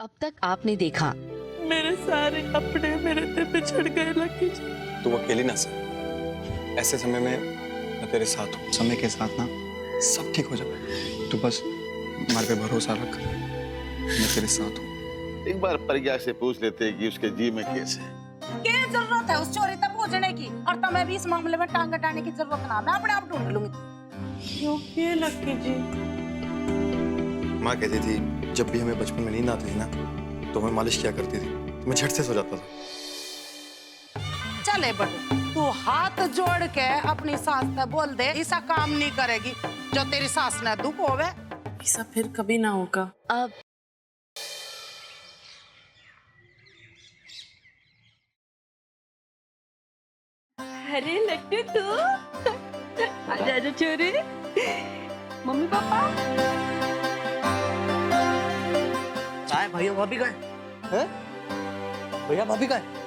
अब तक आपने देखा। मेरे सारे अपने मेरे दिल पे चढ़ गए लकी जी। तू अकेली ना सह। ऐसे समय में मैं तेरे साथ हूँ। समय के साथ ना सब ठीक हो जाए। तू बस हमारे पे भरोसा रख, मैं तेरे साथ हूँ। एक बार प्रज्ञा से पूछ लेते कि उसके जी में कैसे क्या जरूरत है उस चोरी तक पहुंचने की, और तुम्हें भी इस मामले में टांग अटाने की जरूरत ना, मैं अपने आप ढूंढ लूंगी। क्यों किए लकी जी? माँ कहती थी जब भी हमें बचपन में नींद आती थी ना तो हमें मालिश किया करती थी, तो मैं झट से सो जाता था। चले बड़ू, तू हाथ जोड़ के अपनी सास से बोल दे ऐसा काम नहीं करेगी जो तेरी सास ने दुख होवे। ऐसा फिर कभी ना होगा। अब अरे लट्टू तू आजा आजा छोरे। मम्मी पापा काय भैया भाभी का है? भैया भाभी का है?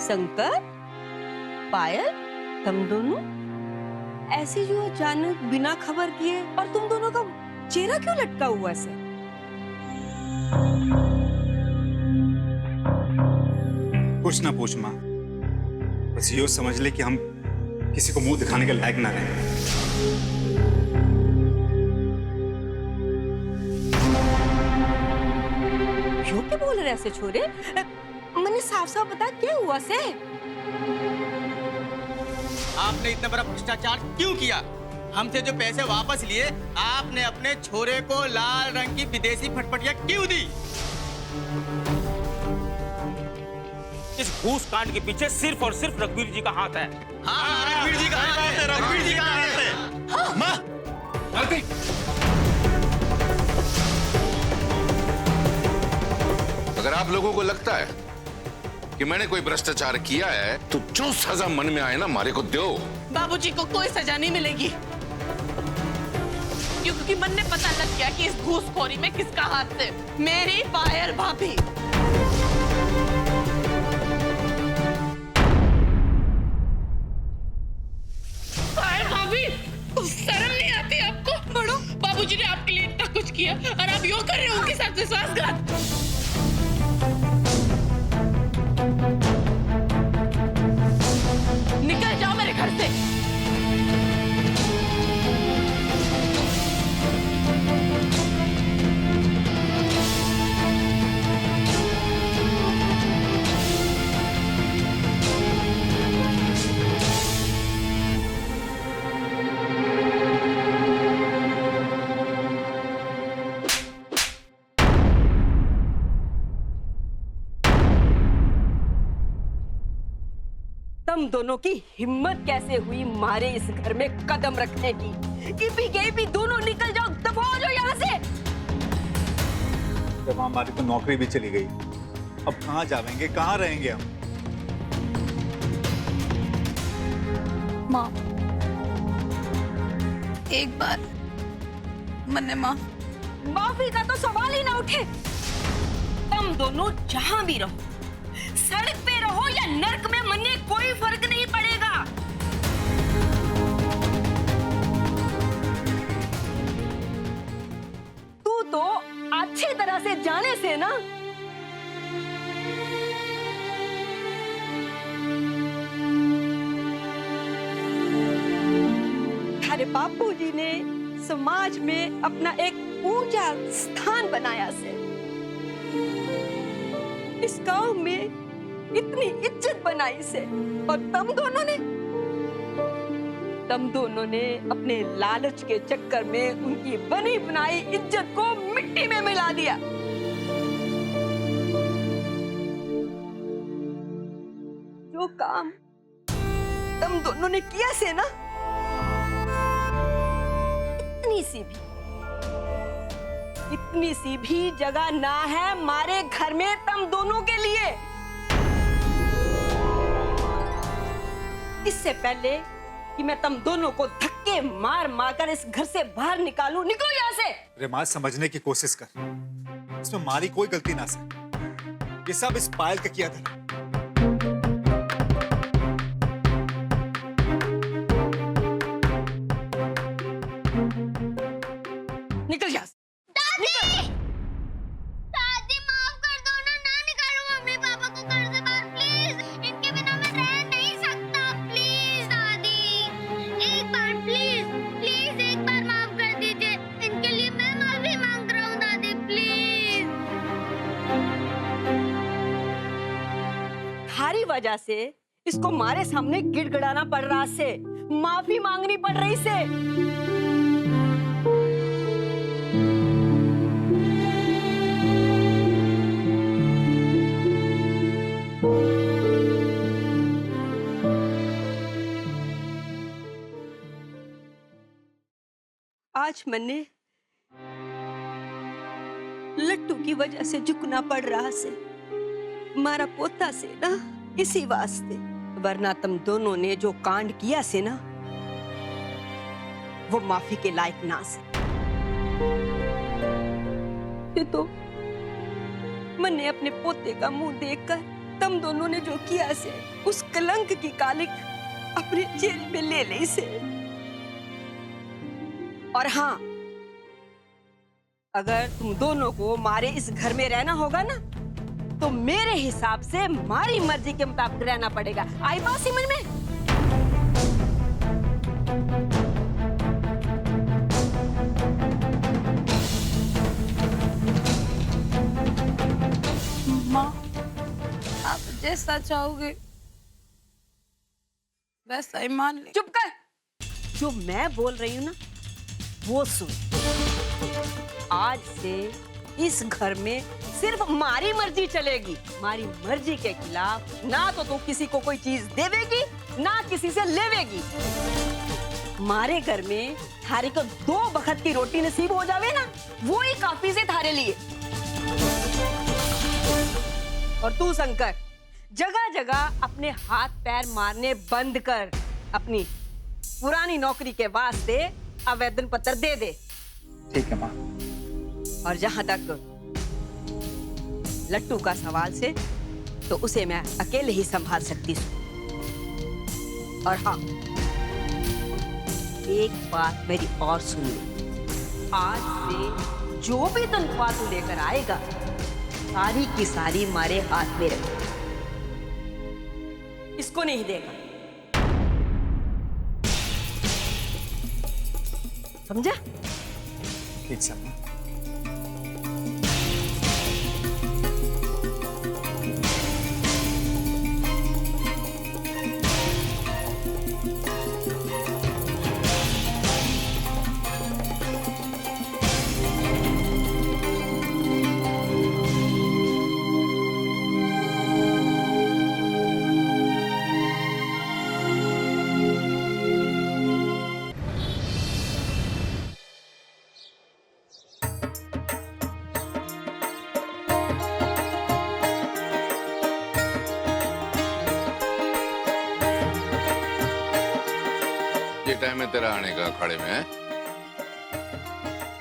शंकर पायल, तुम दोनों ऐसे जो अचानक बिना खबर किए, और तुम दोनों का चेहरा क्यों लटका हुआ है? कुछ ना पूछ माँ, बस यो समझ ले कि हम किसी को मुंह दिखाने के लायक ना रहे। क्यों के बोल रहे ऐसे छोरे? मैंने साफ साफ बता क्या हुआ से? आपने इतना बड़ा भ्रष्टाचार क्यों किया? हमसे जो पैसे वापस लिए, आपने अपने छोरे को लाल रंग की विदेशी फटफटिया क्यों दी? इस घूस कांड के पीछे सिर्फ और सिर्फ रघुवीर जी का हाथ है। हाँ, रघुवीर जी का हाथ है, रघुवीर जी का हाथ है। माँ, अगर आप लोगों को लगता है कि मैंने कोई भ्रष्टाचार किया है तो जो सजा मन में आए ना मारे को दो। बाबूजी को कोई सजा नहीं मिलेगी, क्योंकि मन ने पता लग गया कि इस घूसखोरी में किसका हाथ है। मेरी पायल भाभी। पायल भाभी, शर्म नहीं आती आपको? बड़ो, बाबूजी ने आपके लिए इतना कुछ किया और आप यूं कर रहे हो उनके साथ विश्वासघात। निकल जाओ मेरे घर से। तुम दोनों की हिम्मत कैसे हुई मारे इस घर में कदम रखने की? कि भी गई भी दोनों निकल जाओ, दफा हो जाओ यहाँ से। जब हमारी तो नौकरी भी चली गई, अब कहाँ जाएंगे, कहाँ रहेंगे हम? माँ, एक बार मन्ने माफी का तो सवाल ही ना उठे। तुम दोनों जहां भी रहो, सड़क पे रहो या नर्क में, मन्ने कोई फर्क नहीं पड़ेगा। तू तो अच्छी तरह से जाने से ना, अरे बापूजी ने समाज में अपना एक ऊंचा स्थान बनाया से, इस गांव में इतनी इज्जत बनाई से, और तुम दोनों ने अपने लालच के चक्कर में उनकी बनी बनाई इज्जत को मिट्टी में मिला दिया। जो काम तुम दोनों ने किया से ना, इतनी सी भी जगह ना है मारे घर में तुम दोनों के लिए। इससे पहले कि मैं तुम दोनों को धक्के मार मार कर इस घर से बाहर निकालूं, निकलो यहाँ से। रेमा, समझने की कोशिश कर, इसमें हमारी कोई गलती ना सके। ये सब इस पायल का किया था। निकल यहाँ से। दादी माफ कर दो ना, ना निकालो मम्मी पापा को घर से बाहर प्लीज। इनके बिना मैं रह नहीं सकता। प्लीज दादी, एक बार प्लीज प्लीज एक बार माफ कर दीजिए। इनके लिए मैं माफी मांग रहा हूँ दादी, प्लीज। थारी वजह से इसको मारे सामने गिड़गिड़ाना पड़ रहा से, माफी मांगनी पड़ रही से। आज मैंने लट्टू की वजह से झुकना पड़ रहा से, मारा पोता से ना, इसी वास्ते। वरना तुम दोनों ने जो कांड किया से ना, वो माफी के लायक ना से। ये तो मैंने अपने पोते का मुंह देखकर तुम दोनों ने जो किया से, उस कलंक की कालिक अपने चेहरे पे ले ली से। और हाँ, अगर तुम दोनों को मारे इस घर में रहना होगा ना, तो मेरे हिसाब से हमारी मर्जी के मुताबिक रहना पड़ेगा। आई बात समझ में? माँ, आप जैसा चाहोगे वैसा ही मान ले। चुप कर। जो मैं बोल रही हूँ ना, वो सुन। आज से इस घर में सिर्फ हमारी मर्जी चलेगी। हमारी मर्जी के खिलाफ ना तो तू किसी को कोई चीज देवेगी, ना किसी से लेवेगी। हमारे घर में थारे को 2 वक्त की रोटी नसीब हो जावे ना, वो ही काफी से थारे लिए। और तू शंकर, जगह जगह अपने हाथ पैर मारने बंद कर। अपनी पुरानी नौकरी के वास्ते आवेदन पत्र दे दे। ठीक है माँ। और जहां तक लट्टू का सवाल से, तो उसे मैं अकेले ही संभाल सकती हूँ। और हाँ, एक बात मेरी और सुन लो। आज से जो भी तनख्वाह तू लेकर आएगा, सारी की सारी हमारे हाथ में रहे। इसको नहीं देगा, समझा? ठीक सर। टाइम है तेरा आने का अखाड़े में है?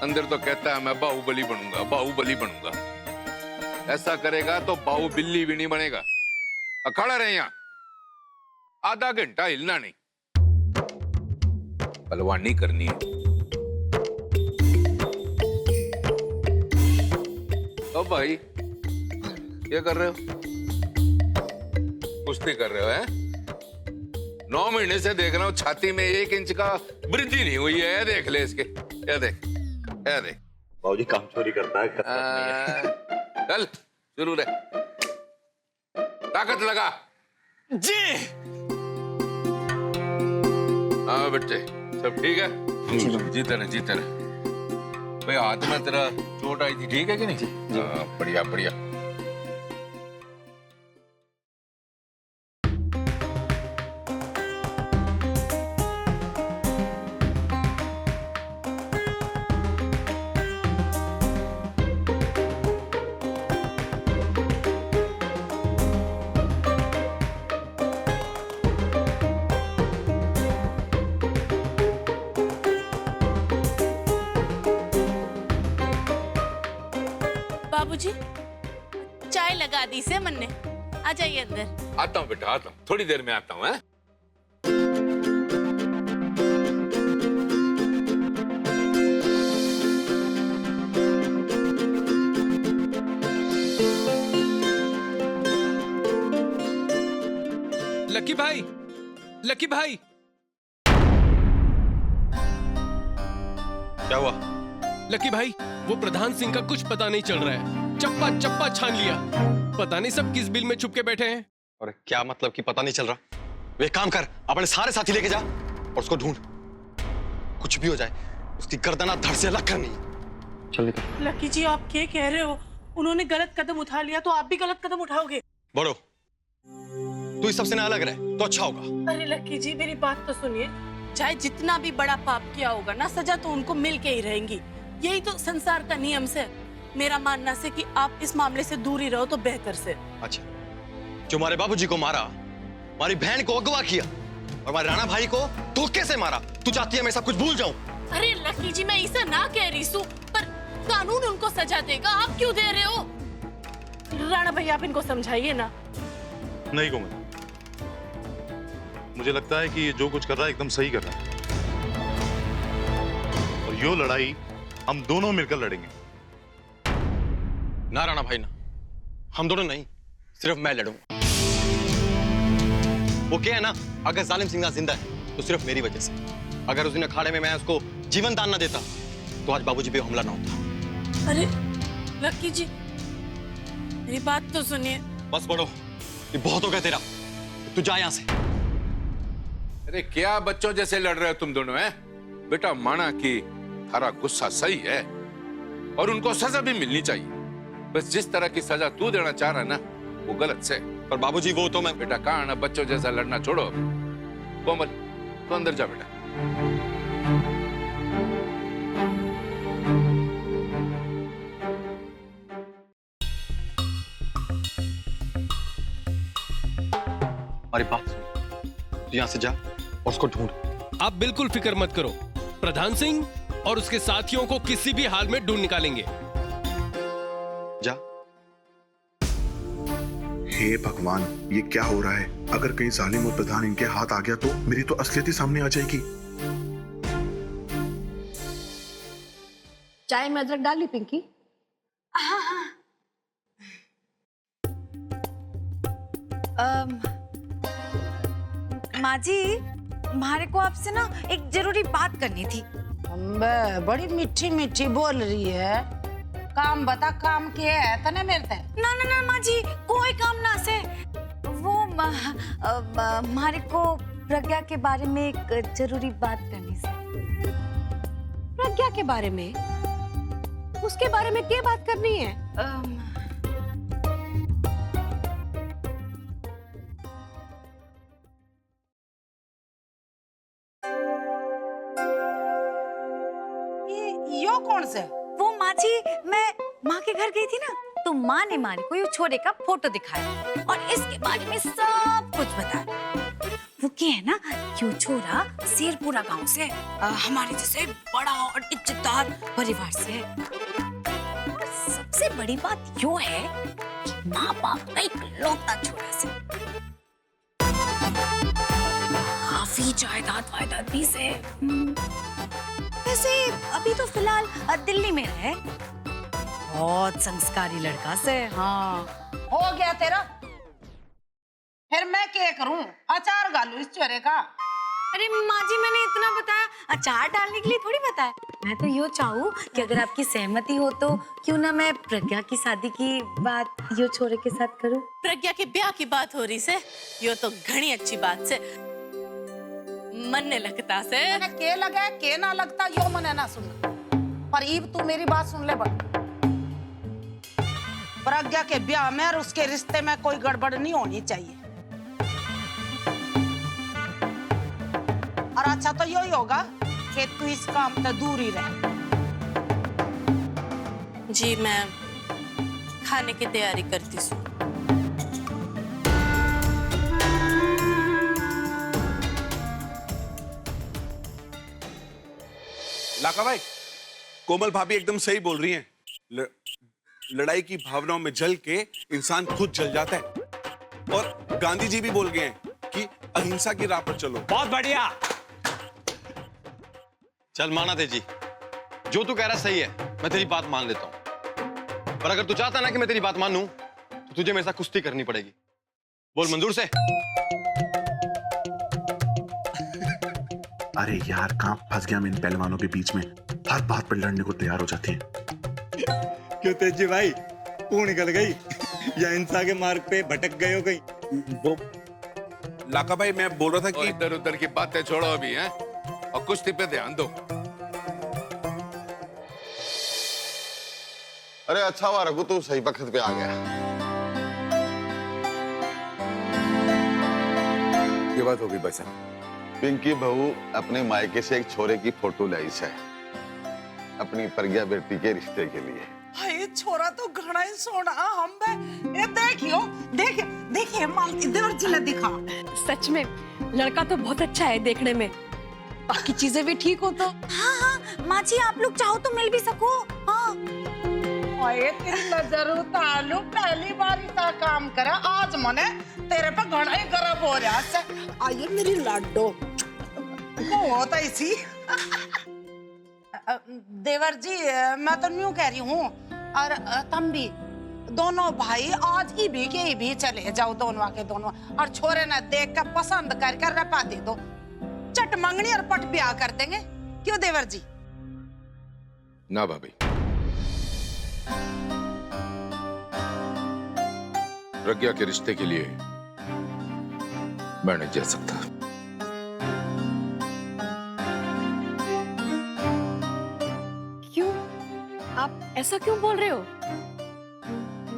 अंदर तो कहता है मैं बाहुबली बनूंगा, बाहुबली बनूंगा। ऐसा करेगा तो बाहुबिल्ली भी नहीं बनेगा। अखाड़ा रहे यहाँ, आधा घंटा हिलना नहीं। पहलवानी करनी है। तो भाई क्या कर रहे हो? कुश्ती कर रहे हो? है 9 महीने से देख रहा हूँ, छाती में 1 इंच का वृद्धि नहीं हुई है। देख ले इसके, क्या देख, क्या देख। बाबूजी काम चोरी करता है। चल शुरू रे, ताकत लगा जी। हाँ बच्चे, सब ठीक है? जीते रहे, जीते रहे। भाई हाथ में तेरा चोट आई थी, ठीक है कि नहीं? बढ़िया बढ़िया। बाबूजी, चाय लगा दी से मन ने। आ जाइए अंदर। आता हूँ बेटा, आता हूँ, थोड़ी देर में आता हूँ। हैं? लकी भाई, लकी भाई, क्या हुआ? लकी भाई, वो प्रधान सिंह का कुछ पता नहीं चल रहा है। चप्पा चप्पा छान लिया, पता नहीं सब किस बिल में छुप के बैठे हैं। और क्या मतलब कि पता नहीं चल रहा? वे काम कर, अपने सारे साथी लेके जा और उसको ढूंढ। कुछ भी हो जाए, उसकी गर्दन धड़ से अलग करनी है। चल निकल। लकी जी, आप क्या कह रहे हो? उन्होंने गलत कदम उठा लिया तो आप भी गलत कदम उठाओगे? बड़ो, तू इस सबसे ना अलग रहे तो अच्छा होगा। अरे लकी जी, मेरी बात तो सुनिए। चाहे जितना भी बड़ा पाप किया होगा ना, सजा तो उनको मिल के ही रहेंगी। यही तो संसार का नियम से। मेरा मानना से कि आप इस मामले से दूर ही रहो तो बेहतर से। अच्छा, जो हमारे बाबूजी को मारा, हमारी बहन को अगवा किया और हमारे राणा भाई को धोखे से मारा, तू चाहती है मैं सब कुछ भूल जाऊं? अरे लकी जी, मैं ऐसा ना कह रही हूँ, पर कानून उनको सजा देगा, आप क्यों दे रहे हो? राणा भाई, आप इनको समझाइए ना। नहीं कोमल, मुझे लगता है कि ये जो कुछ कर रहा है एकदम सही कर रहा है, और यो लड़ाई हम दोनों मिलकर लड़ेंगे। ना राणा भाई ना, हम दोनों नहीं, सिर्फ मैं लड़ूंगा। वो क्या है ना, अगर जालिम सिंह जिंदा है तो सिर्फ मेरी वजह से। अगर उस दिन अखाड़े में मैं उसको जीवन दान ना देता तो आज बाबूजी पे हमला ना होता। अरे लकी जी, मेरी बात तो सुनिए। बस बड़ो, ये बहुत हो गया तेरा, तू जा यहां से। अरे क्या बच्चों जैसे लड़ रहे हो तुम दोनों? हैं? बेटा माना कि थारा गुस्सा सही है और उनको सजा भी मिलनी चाहिए। बस जिस तरह की सजा तू देना चाह रहा है ना, वो गलत से। पर बाबूजी वो तो मैं। बेटा कहाँ ना, बच्चों जैसा लड़ना छोड़ो। कोमल, तो अंदर जा बेटा। हमारी बात सुन, तू यहां से जा और उसको ढूंढ। आप बिल्कुल फिक्र मत करो, प्रधान सिंह और उसके साथियों को किसी भी हाल में ढूंढ निकालेंगे। जा। हे भगवान, ये क्या हो रहा है? अगर कहीं जालिम और प्रधान इनके हाथ आ गया तो मेरी तो असलियत ही सामने आ जाएगी। चाय में अदरक डाली पिंकी? हाँ हाँ। माँ जी, हमारे को आपसे ना एक जरूरी बात करनी थी। बड़ी मीठी मीठी बोल रही है। काम बता, काम क्या है तने मेरे ते? ना ना ना माँ जी, कोई काम ना से। वो हमारे को प्रज्ञा के बारे में एक जरूरी बात करनी से। प्रज्ञा के बारे में? उसके बारे में क्या बात करनी है? यो कौन से? वो माँ जी, मैं माँ के घर गई थी ना, तो माँ ने मारे को ये छोरे का फोटो दिखाया और इसके बारे में सब कुछ बताया। वो क्या है ना, क्यों छोरा शेरपुरा गांव से हमारे जैसे बड़ा और इज्जतदार परिवार से है। और सबसे बड़ी बात यो है कि माँ बाप का इकलौता छोरा से, काफी जायदाद वायदाद भी से। वैसे अभी तो फिलहाल दिल्ली में है। बहुत संस्कारी लड़का से। हाँ, हो गया तेरा। फिर मैं क्या करूं? अचार डालू इस चोरे का? अरे माँ जी, मैंने इतना बताया, अचार डालने के लिए थोड़ी बताया। मैं तो यो चाहूँ कि अगर आपकी सहमति हो तो क्यों ना मैं प्रज्ञा की शादी की बात यो छोरे के साथ करूँ। प्रज्ञा के ब्याह की बात हो रही से, यो तो घनी अच्छी बात से। मन ने लगता से। मैंने के लगा के ना लगता यो मने ना सुन। पर ईब तू मेरी बात सुन ले बड़। प्रज्ञा के ब्याह में और उसके रिश्ते में कोई गड़बड़ नहीं होनी चाहिए। और अच्छा तो यही होगा कि तू इस काम से दूर ही रह। जी मैं खाने की तैयारी करती हूँ। लाका भाई, कोमल भाभी एकदम सही बोल रही हैं। लड़ाई की भावनाओं में जल के इंसान खुद जल जाता है। और गांधी जी भी बोल गए हैं कि अहिंसा की राह पर चलो। बहुत बढ़िया। चल माना तेजी, जो तू कह रहा सही है, मैं तेरी बात मान लेता हूं। पर अगर तू चाहता ना कि मैं तेरी बात मानूं, तो तुझे मेरे साथ कुश्ती करनी पड़ेगी। बोल मंजूर से। अरे यार, कहां फंस गया मैं इन पहलवानों के बीच में, हर बात पर लड़ने को तैयार हो जाती है। क्यों तेजी भाई, तू निकल गई या हिंसा के मार्ग पे भटक गए हो कहीं? वो लाका भाई, मैं बोल रहा था कि इधर उधर की बातें छोड़ो अभी, हैं, और कुश्ती पे ध्यान दो। अरे अच्छा हुआ रघु, तू सही वक्त पे आ गया। ये बात होगी भाई साहब। पिंकी बहू अपने मायके से एक छोरे की फोटो लाई है, अपनी प्रज्ञा बेटी के रिश्ते के लिए। हाय, छोरा तो घना ही सोना हम बे। ये देखियो, देखिए मालती देवर जी ने दिखा। सच में लड़का तो बहुत अच्छा है देखने में, बाकी चीजें भी ठीक हो तो। हाँ हाँ माँ जी, आप लोग चाहो तो मिल भी सको। हाँ ओए, तेरी नजर उतारू, पहली बार इतना काम करा आज मने तेरे पे घना ही गर्व हो रहा है। आइए मेरी लाडो, वो होता इसी। देवर जी, मैं तो न्यू कह रही हूँ, और तुम भी दोनों भाई आज ही भी चले जाओ, दोनों के दोनों, और छोरे ने देख कर पसंद करके रपा दे दो, चट मंगनी और पट ब्याह कर देंगे। क्यों देवर जी? ना भाभी, प्रज्ञा के रिश्ते के लिए मैं नहीं जा सकता। क्यों? आप ऐसा क्यों बोल रहे हो?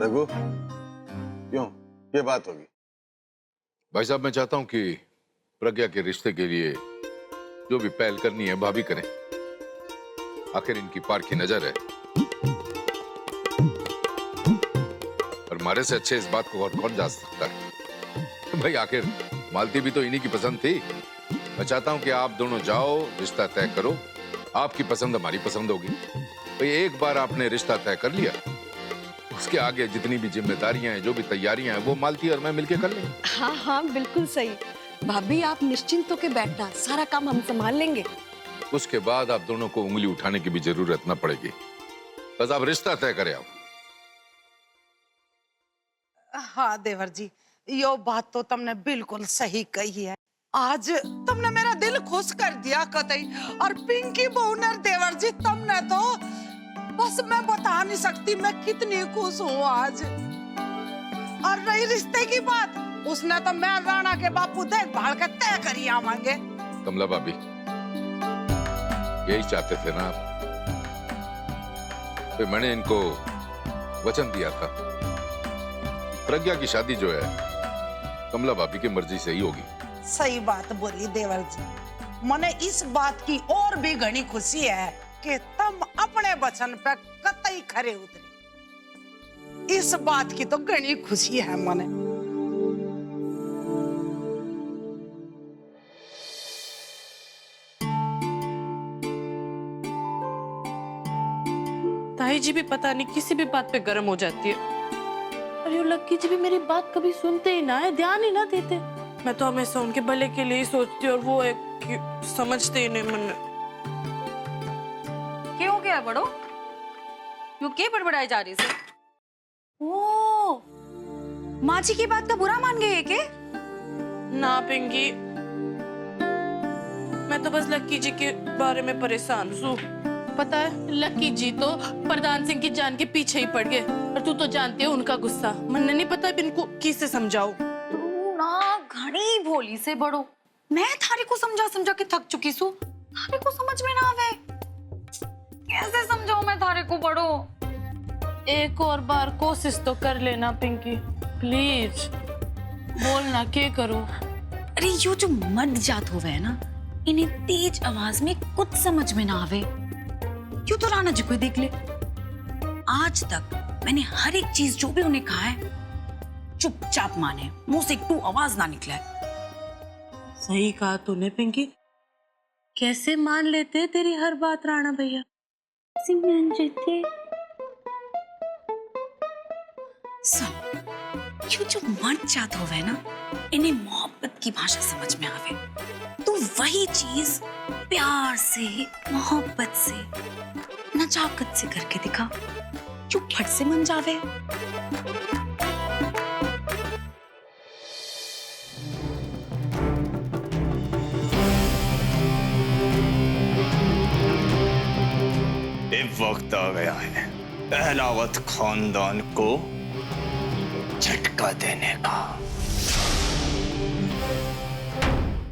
रघु, क्यों, ये बात होगी? भाई साहब, मैं चाहता हूं कि प्रज्ञा के रिश्ते के लिए जो भी पहल करनी है भाभी करें। आखिर इनकी पार की नजर है, और हमारे से अच्छे इस बात को और कौन जान सकता है। भाई आखिर मालती भी तो इन्हीं की पसंद थी। मैं चाहता हूं कि आप दोनों जाओ, रिश्ता तय करो, आपकी पसंद हमारी पसंद होगी। भाई एक बार आपने रिश्ता तय कर लिया, उसके आगे जितनी भी जिम्मेदारियां हैं, जो भी तैयारियां हैं, वो मालती और मैं मिलके कर लेंगे। हाँ हाँ बिल्कुल सही। भाभी आप निश्चिंत होकर बैठना, सारा काम हम संभाल लेंगे। उसके बाद आप दोनों को उंगली उठाने की भी जरूरत न पड़ेगी, बस आप रिश्ता तय करें आप। हाँ देवर जी, यो बात तो तुमने बिल्कुल सही कही है। आज तुमने मेरा दिल खुश कर दिया कतई। और पिंकी बहू ने, देवर जी तुमने तो, बस मैं बता नहीं सकती मैं कितनी खुश हूँ आज। और रही रिश्ते की बात, उसने तो मैं राणा के बापू देखभाल के तय करी आवांगे। कमला भाभी, यही चाहते थे ना आप? तो मैंने इनको वचन दिया था, प्रज्ञा की शादी जो है कमला भाभी की मर्जी से ही होगी। सही बात बोली देवर जी। मने इस बात की और भी घनी खुशी है कि तुम अपने वचन पे कतई खरे उतरे। इस बात की तो घनी खुशी है मने। ताई जी भी पता नहीं किसी भी बात पे गर्म हो जाती है, और ये लक्की जी भी मेरी बात कभी सुनते ही ना है, ध्यान ही ना देते। मैं तो हमेशा उनके भले के लिए ही सोचती हूँ, और वो एक समझते ही नहीं। मन क्या हो गया बड़ो? क्यों के बड़बड़ाई जा रही से? ओ, माँ जी की बात का बुरा मान गए के? ना पिंकी, मैं तो बस लक्की जी के बारे में परेशान हूँ। पता है, लक्की जी तो प्रधान सिंह की जान के पीछे ही पड़ गए, और तू तो जानती है उनका गुस्सा। मैंने नहीं पता इनको किसे समझाऊं। तू ना घड़ी भोली से बड़ो। मैं थारे को समझा के थक चुकी हूँ, थारे को समझ में ना आवे। कैसे समझाऊं मैं थारे को बड़ो? एक और बार कोशिश तो कर लेना पिंकी, प्लीज। बोलना के करो। अरे यो जो मर्द जात होवे है ना, इन्हें तेज आवाज में कुछ समझ में ना आवे। क्यों तो राणा जी को देख ले, आज तक मैंने हर एक चीज जो भी उन्हें कहा है चुपचाप माने, मुंह से एक टू आवाज ना निकले। सही कहा तूने पिंकी, कैसे मान लेते तेरी हर बात राणा भैया। सुन, यो जो मर्द जात होवे ना, इन्हें मोहब्बत की भाषा समझ में आवे। तो वही चीज प्यार से, मोहब्बत से, नजाकत से करके दिखा, जो फट से मन जावे। वक्त आ गया है अहलावत खानदान को झटका देने का।